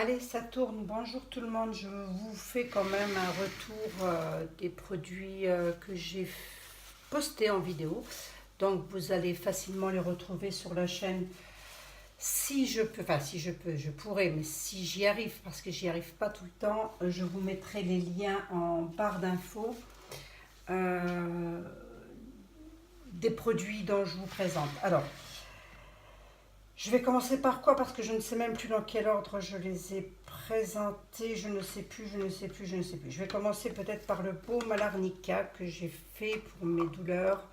Allez, ça tourne. Bonjour tout le monde. Je vous fais quand même un retour des produits que j'ai postés en vidéo. Donc vous allez facilement les retrouver sur la chaîne. Si je peux, enfin si je peux, je pourrais, mais si j'y arrive, parce que j'y arrive pas tout le temps, je vous mettrai les liens en barre d'infos euh, des produits dont je vous présente. Alors, je vais commencer par quoi? Parce que je ne sais même plus dans quel ordre je les ai présentés. Je ne sais plus. Je vais commencer peut-être par le baume à l'arnica que j'ai fait pour mes douleurs,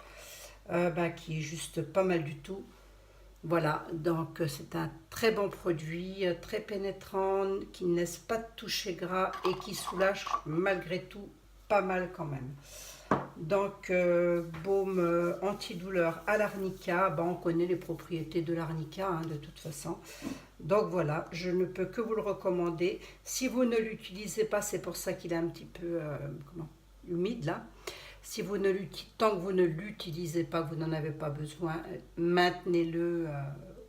qui est juste pas mal du tout. Voilà, donc c'est un très bon produit, très pénétrant, qui ne laisse pas de toucher gras et qui soulage malgré tout pas mal quand même. Donc, baume antidouleur à l'arnica, on connaît les propriétés de l'arnica de toute façon. Donc voilà, je ne peux que vous le recommander. Si vous ne l'utilisez pas, c'est pour ça qu'il est un petit peu humide là. Si vous ne tant que vous ne l'utilisez pas, que vous n'en avez pas besoin, maintenez-le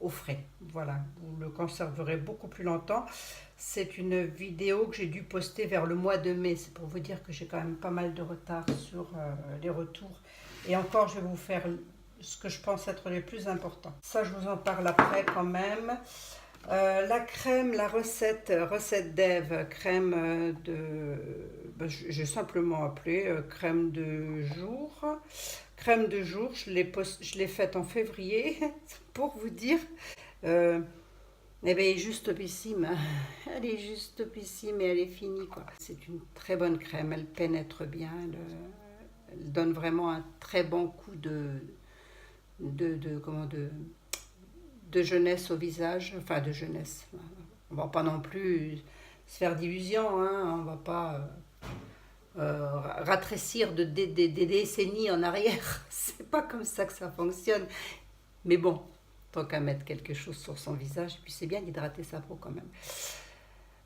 au frais. Voilà, vous le conserverez beaucoup plus longtemps. C'est une vidéo que j'ai dû poster vers le mois de mai. C'est pour vous dire que j'ai quand même pas mal de retard sur les retours. Et encore, je vais vous faire ce que je pense être les plus importants. Ça, je vous en parle après quand même. La crème, la recette d'Ève, crème j'ai simplement appelé crème de jour. Crème de jour, je l'ai faite en février, pour vous dire. Euh, eh bien, elle est juste topissime. Elle est juste topissime et elle est finie, quoi. C'est une très bonne crème, elle pénètre bien, elle donne vraiment un très bon coup de jeunesse au visage, enfin de jeunesse. On va pas non plus se faire d'illusions, hein. On va pas ratrécir des décennies en arrière. C'est pas comme ça que ça fonctionne. Mais bon, tant qu'à mettre quelque chose sur son visage, et puis c'est bien d'hydrater sa peau quand même.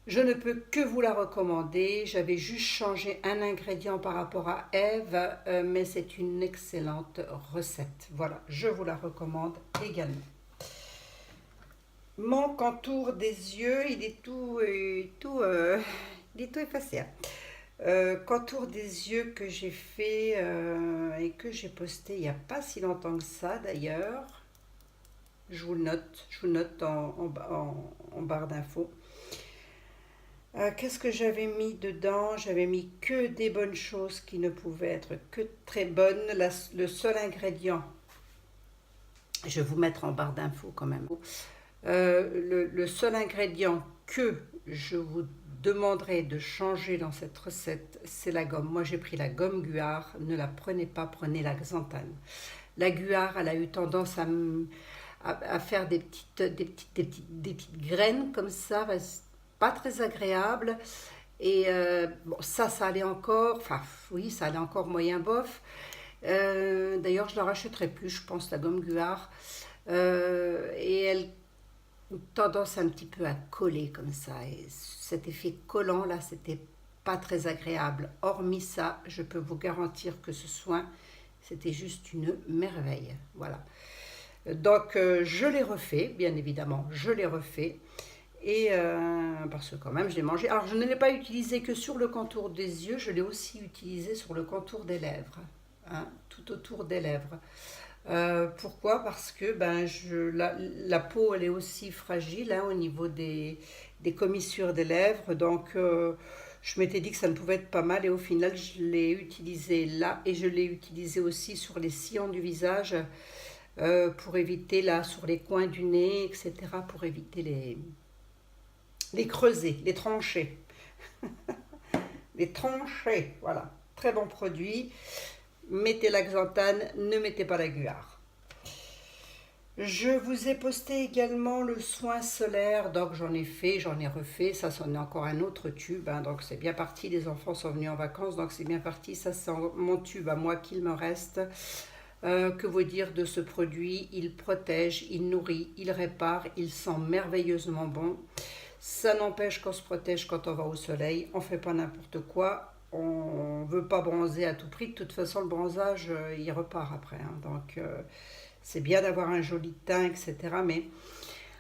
Je ne peux que vous la recommander. J'avais juste changé un ingrédient par rapport à Ève, mais c'est une excellente recette. Voilà, je vous la recommande également. Mon contour des yeux, il est il est tout effacé, hein. Contour des yeux que j'ai fait et que j'ai posté il n'y a pas si longtemps que ça d'ailleurs. Je vous le note en barre d'infos. Qu'est-ce que j'avais mis dedans? J'avais mis que des bonnes choses qui ne pouvaient être que très bonnes. Le seul ingrédient, je vais vous mettre en barre d'infos quand même. Le seul ingrédient que je vous demanderai de changer dans cette recette, c'est la gomme. Moi, j'ai pris la gomme Guar. Ne la prenez pas, prenez la Xanthane. La Guar, elle a eu tendance à faire des petites graines comme ça, pas très agréable. Et bon, ça allait encore. Enfin, oui, ça allait encore moyen bof. D'ailleurs, je ne la rachèterai plus, je pense, la gomme Guar. Et elle tendance un petit peu à coller comme ça. Et cet effet collant là, c'était pas très agréable. Hormis ça, je peux vous garantir que ce soin, c'était juste une merveille. Voilà. Donc je l'ai refait, bien évidemment, je l'ai refait. Et parce que quand même, je l'ai mangé. Alors je ne l'ai pas utilisé que sur le contour des yeux, je l'ai aussi utilisé sur le contour des lèvres, hein, tout autour des lèvres. Pourquoi? Parce que la peau elle est aussi fragile, hein, au niveau des commissures des lèvres, donc je m'étais dit que ça ne pouvait être pas mal et au final je l'ai utilisé là et je l'ai utilisé aussi sur les sillons du visage pour éviter là sur les coins du nez, etc., pour éviter les creuser, les trancher. Les trancher, voilà, très bon produit. Mettez la Xanthane, ne mettez pas la Guar. Je vous ai posté également le soin solaire, donc j'en ai fait, j'en ai refait, ça c'en est encore un autre tube, hein, donc c'est bien parti, les enfants sont venus en vacances, donc c'est bien parti, ça c'est mon tube à moi qu'il me reste. Que vous dire de ce produit? Il protège, il nourrit, il répare, il sent merveilleusement bon. Ça n'empêche qu'on se protège quand on va au soleil, on ne fait pas n'importe quoi, on ne veut pas bronzer à tout prix, de toute façon le bronzage il repart après, hein, donc c'est bien d'avoir un joli teint, etc. Mais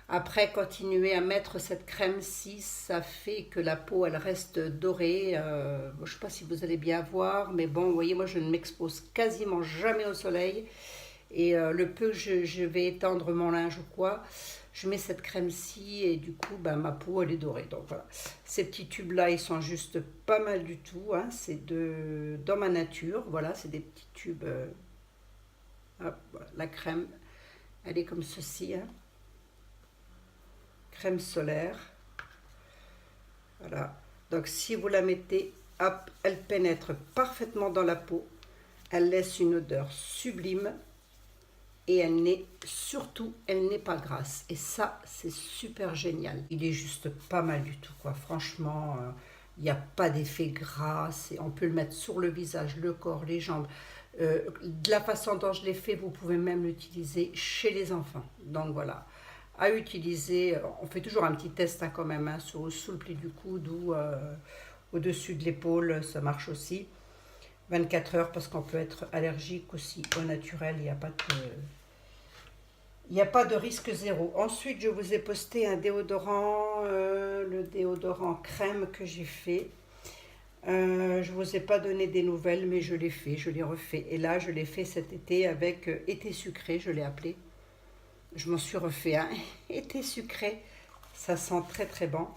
Après, continuer à mettre cette crème-ci, ça fait que la peau, elle reste dorée. Je ne sais pas si vous allez bien voir, mais bon, vous voyez, moi, je ne m'expose quasiment jamais au soleil. Et le peu que je vais étendre mon linge ou quoi, je mets cette crème-ci et du coup, ben, ma peau, elle est dorée. Donc voilà, ces petits tubes-là, ils sont juste pas mal du tout. Hein. C'est dans ma nature. Voilà, c'est des petits tubes. Hop, voilà, la crème, elle est comme ceci. Hein. Crème solaire. Voilà. Donc si vous la mettez, hop, elle pénètre parfaitement dans la peau. Elle laisse une odeur sublime. Et elle n'est pas grasse. Et ça, c'est super génial. Il est juste pas mal du tout, quoi. Franchement, il n'y a pas d'effet gras. On peut le mettre sur le visage, le corps, les jambes. De la façon dont je l'ai fait, vous pouvez même l'utiliser chez les enfants. Donc voilà, à utiliser. On fait toujours un petit test hein, quand même, hein, sous le pli du coude ou au-dessus de l'épaule, ça marche aussi. 24 heures parce qu'on peut être allergique aussi au naturel, il n'y a pas de risque zéro. Ensuite, je vous ai posté un déodorant, le déodorant crème que j'ai fait. Je ne vous ai pas donné des nouvelles, mais je l'ai fait, je l'ai refait. Et là, je l'ai fait cet été avec été sucré, je l'ai appelé. Je m'en suis refait un été sucré. Ça sent très très bon.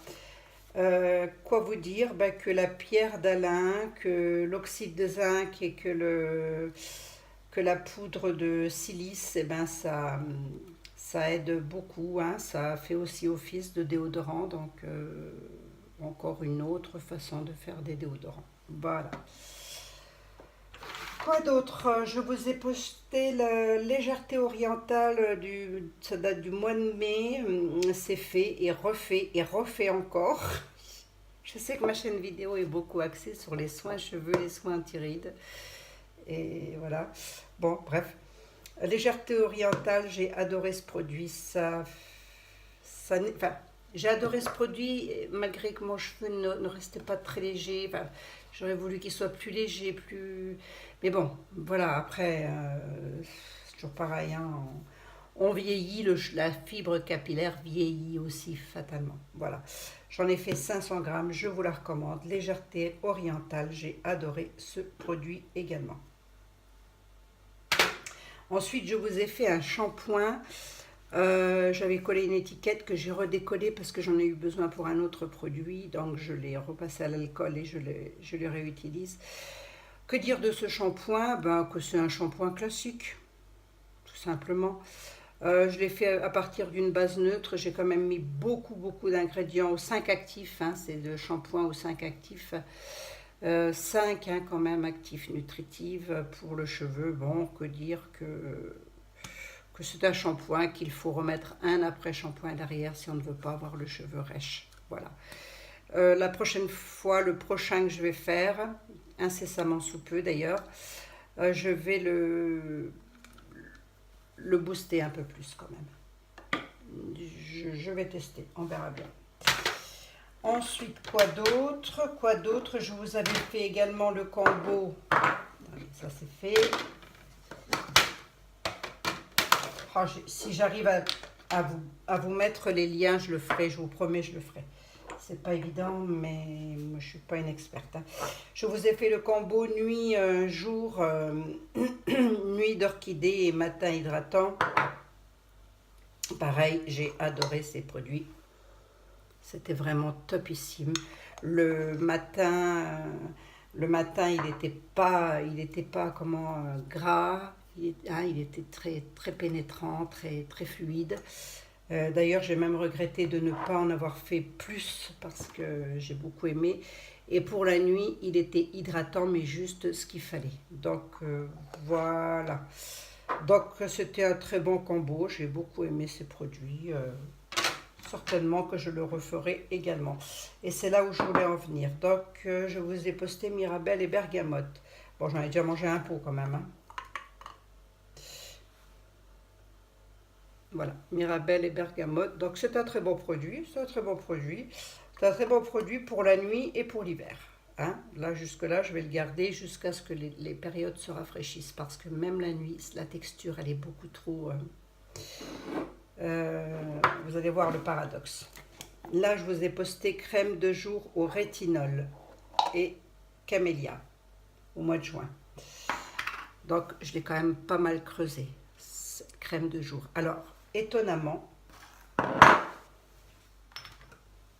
Quoi vous dire que la pierre d'Alain, que l'oxyde de zinc et que la poudre de silice, ça aide beaucoup. Hein, ça fait aussi office de déodorant, donc encore une autre façon de faire des déodorants. Voilà. Quoi d'autre? Je vous ai posté la légèreté orientale, ça date du mois de mai. C'est fait et refait encore. Je sais que ma chaîne vidéo est beaucoup axée sur les soins cheveux, les soins anti-rides. Et voilà. Bon, bref. Légèreté orientale, j'ai adoré ce produit. Enfin, j'ai adoré ce produit malgré que mon cheveu ne restait pas très léger. Enfin, j'aurais voulu qu'il soit plus léger, plus... Mais bon, voilà, après, c'est toujours pareil. Hein, on vieillit, la fibre capillaire vieillit aussi fatalement. Voilà, j'en ai fait 500 grammes, je vous la recommande. Légèreté orientale, j'ai adoré ce produit également. Ensuite, je vous ai fait un shampoing. J'avais collé une étiquette que j'ai redécollée parce que j'en ai eu besoin pour un autre produit. Donc, je l'ai repassé à l'alcool et je le réutilise. Que dire de ce shampoing? Que c'est un shampoing classique, tout simplement. Je l'ai fait à partir d'une base neutre. J'ai quand même mis beaucoup d'ingrédients aux 5 actifs. Hein, c'est le shampoing aux 5 actifs. 5 hein, quand même actifs nutritifs pour le cheveu. Bon, que dire que c'est un shampoing qu'il faut remettre un après shampoing derrière si on ne veut pas avoir le cheveu rêche. Voilà. La prochaine fois, le prochain que je vais faire, incessamment sous peu d'ailleurs, je vais le booster un peu plus quand même. Je vais tester, on verra bien. Ensuite, quoi d'autre? Je vous avais fait également le combo. Ça c'est fait. Oh, si j'arrive à vous mettre les liens, je le ferai, je vous promets, je le ferai. C'est pas évident, mais moi je suis pas une experte. Hein. Je vous ai fait le combo nuit, jour, nuit d'orchidée et matin hydratant. Pareil, j'ai adoré ces produits. C'était vraiment topissime. Le matin, il était pas comment gras. Il était très très pénétrant, très fluide. D'ailleurs, j'ai même regretté de ne pas en avoir fait plus parce que j'ai beaucoup aimé. Et pour la nuit, il était hydratant, mais juste ce qu'il fallait. Donc voilà. Donc c'était un très bon combo. J'ai beaucoup aimé ces produits. Certainement que je le referai également. Et c'est là où je voulais en venir. Donc je vous ai posté Mirabelle et Bergamote. Bon, j'en ai déjà mangé un pot quand même. Hein. Voilà, Mirabelle et Bergamote. Donc c'est un très bon produit. C'est un très bon produit. C'est un très bon produit pour la nuit et pour l'hiver. Hein. Là, jusque-là, je vais le garder jusqu'à ce que les périodes se rafraîchissent. Parce que même la nuit, la texture, elle est beaucoup trop... Vous allez voir le paradoxe. Là, je vous ai posté crème de jour au rétinol et camélia au mois de juin. Donc, je l'ai quand même pas mal creusé, cette crème de jour. Alors, étonnamment,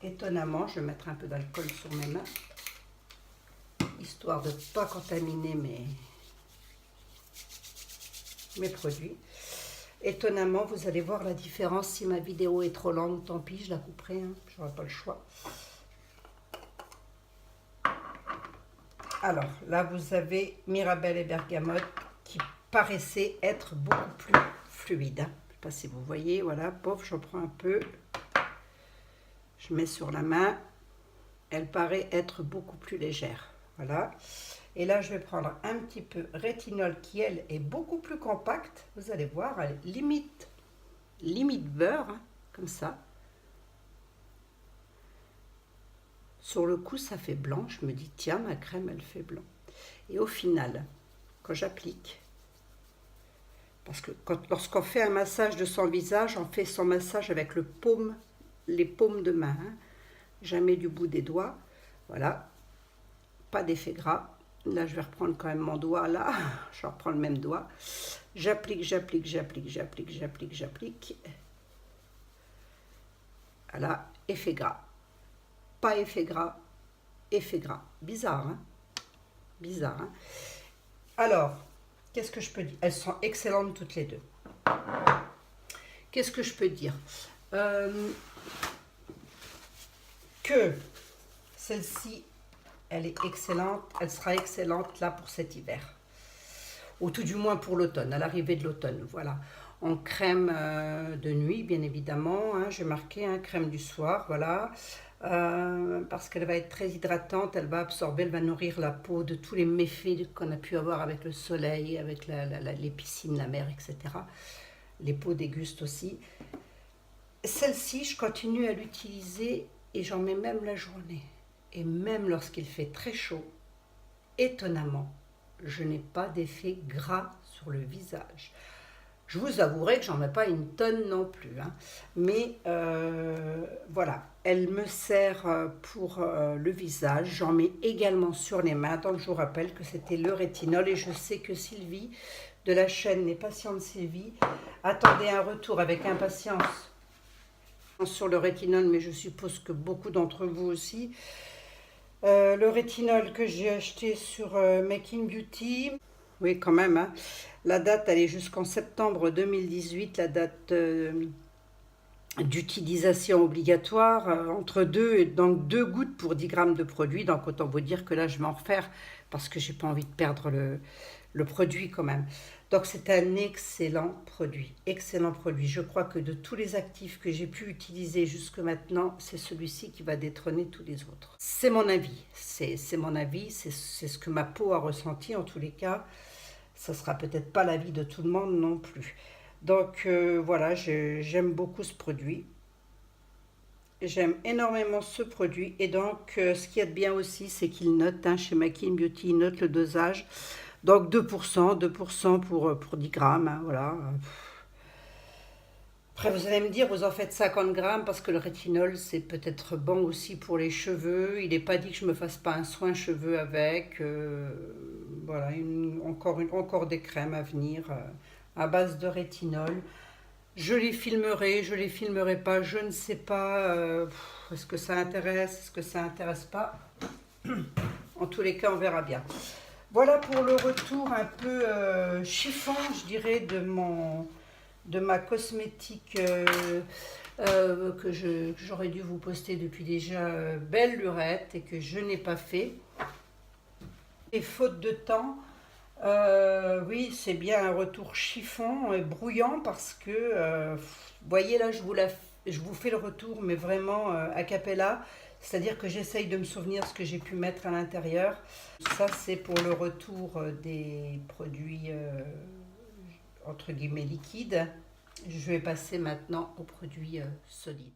je vais mettre un peu d'alcool sur mes mains, histoire de ne pas contaminer mes produits. Étonnamment, vous allez voir la différence. Si ma vidéo est trop longue, tant pis, je la couperai, hein, j'aurai pas le choix. Alors, là, vous avez Mirabelle et Bergamote qui paraissaient être beaucoup plus fluides. Hein. Je ne sais pas si vous voyez, voilà, pof, j'en prends un peu. Je mets sur la main. Elle paraît être beaucoup plus légère. Voilà. Et là, je vais prendre un petit peu rétinol qui, elle, est beaucoup plus compacte. Vous allez voir, elle est limite beurre, hein, comme ça. Sur le coup, ça fait blanc. Je me dis, tiens, ma crème, elle fait blanc. Et au final, quand j'applique, parce que lorsqu'on fait un massage de son visage, on fait son massage avec les paumes de main. Hein. Jamais du bout des doigts. Voilà. Pas d'effet gras. Là, je vais reprendre quand même mon doigt, là. Je reprends le même doigt. J'applique. Voilà, effet gras. Pas effet gras, effet gras. Bizarre, hein? Bizarre, hein? Alors, qu'est-ce que je peux dire? Elles sont excellentes toutes les deux. Qu'est-ce que je peux dire? Que celle-ci, elle est excellente. Elle sera excellente là pour cet hiver. Ou tout du moins pour l'automne, à l'arrivée de l'automne. Voilà. En crème de nuit, bien évidemment. Hein, j'ai marqué hein, crème du soir, voilà. Parce qu'elle va être très hydratante, elle va absorber, elle va nourrir la peau de tous les méfaits qu'on a pu avoir avec le soleil, avec les piscines, la mer, etc. Les peaux dégustent aussi. Celle-ci, je continue à l'utiliser et j'en mets même la journée. Et même lorsqu'il fait très chaud, étonnamment, je n'ai pas d'effet gras sur le visage. Je vous avouerai que j'en mets pas une tonne non plus, hein. Mais voilà, elle me sert pour le visage. J'en mets également sur les mains. Donc je vous rappelle que c'était le rétinol et je sais que Sylvie de la chaîne Les Patientes Sylvie attendait un retour avec impatience sur le rétinol, mais je suppose que beaucoup d'entre vous aussi. Le rétinol que j'ai acheté sur Making Beauty, oui quand même, hein. La date elle est jusqu'en septembre 2018, la date d'utilisation obligatoire, entre donc 2 gouttes pour 10 grammes de produit, donc autant vous dire que là je vais en refaire parce que j'ai pas envie de perdre le produit quand même. Donc c'est un excellent produit, je crois que de tous les actifs que j'ai pu utiliser jusque maintenant, c'est celui-ci qui va détrôner tous les autres. C'est mon avis, c'est mon avis, c'est ce que ma peau a ressenti en tous les cas. Ça sera peut-être pas l'avis de tout le monde non plus. Donc voilà, j'aime beaucoup ce produit. J'aime énormément ce produit. Et donc, ce qu'il y a de bien aussi, c'est qu'il note, hein, chez Making Beauty, il note le dosage. Donc 2% pour 10 grammes, hein, voilà. Après, vous allez me dire, vous en faites 50 grammes parce que le rétinol, c'est peut-être bon aussi pour les cheveux. Il n'est pas dit que je ne me fasse pas un soin cheveux avec. Voilà, encore des crèmes à venir à base de rétinol. Je les filmerai pas, je ne sais pas. Est-ce que ça intéresse, est-ce que ça intéresse pas? En tous les cas, on verra bien. Voilà pour le retour un peu chiffon, je dirais, de ma cosmétique que j'aurais dû vous poster depuis déjà belle lurette et que je n'ai pas fait. Et faute de temps, oui, c'est bien un retour chiffon et brouillant parce que, vous voyez là, je vous fais le retour, mais vraiment a cappella. C'est-à-dire que j'essaye de me souvenir ce que j'ai pu mettre à l'intérieur. Ça, c'est pour le retour des produits, entre guillemets, liquides. Je vais passer maintenant aux produits solides.